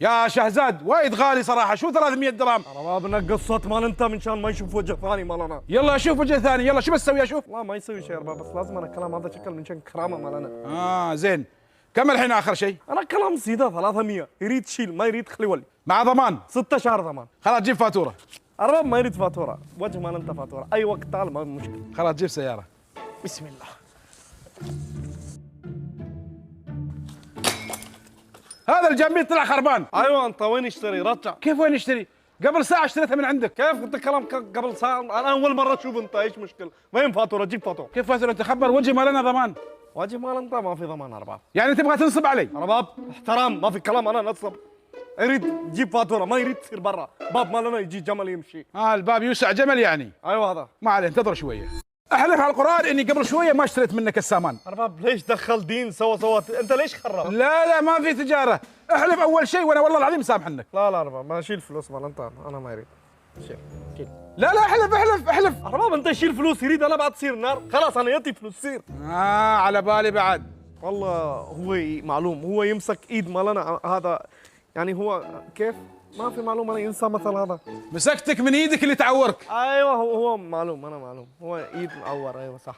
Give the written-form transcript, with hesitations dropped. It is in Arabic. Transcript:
يا شهزاد وايد غالي صراحه، شو 300 درهم؟ ما بنقص صوت مال انت منشان ما يشوف وجه ثاني مالنا. يلا شوف وجه ثاني، يلا شو بتسوي اشوف؟ والله ما يسوي شيء يا رباب، بس لازم انا كلام هذا شكل منشان كرامه مالنا. زين. كم الحين اخر شيء؟ انا كلام سيده 300، يريد شيل ما يريد خلي ولي. مع ضمان 6 شهر ضمان. خلاص جيب فاتوره. الرباب ما يريد فاتوره، وجه مال انت فاتوره، اي وقت تعال ما مشكله. خلاص جيب سياره. بسم الله. هذا الجميل طلع خربان. ايوه انت وين اشتري؟ رجع. كيف وين اشتري؟ قبل ساعه اشتريتها من عندك. كيف انت كلام قبل ساعه؟ انا اول مره اشوف انت، ايش مشكله؟ وين فاتوره؟ جيب فاتوره. كيف فاتوره؟ انت خبر وجهي ما لنا ضمان. واجه مال انت ما في ضمان يا رباب. يعني تبغى تنصب علي؟ رباب احترام، ما في كلام انا نصب. يريد جيب فاتوره، ما يريد تصير برا، باب مالنا يجي جمل يمشي. الباب يوسع جمل يعني. ايوه هذا. ما عليه، انتظر شويه. احلف على القران اني قبل شويه ما اشتريت منك السامان. رباب ليش دخل دين سوا انت ليش خرب؟ لا ما في تجاره، احلف اول شيء وانا والله العظيم سامح عنك. لا رباب ما اشيل فلوس مال انت، انا ما يريد. شيل. لا احلف. رباب انت شيل فلوس، يريد انا بعد تصير نار، خلاص انا يعطي فلوس تصير. على بالي بعد. والله هو معلوم، هو يمسك ايد مالنا هذا، يعني هو كيف؟ ما في معلوم انا انسان مثل هذا. مسكتك من ايدك اللي تعورك. ايوه هو معلوم، انا معلوم، هو ايد معور، ايوه صح.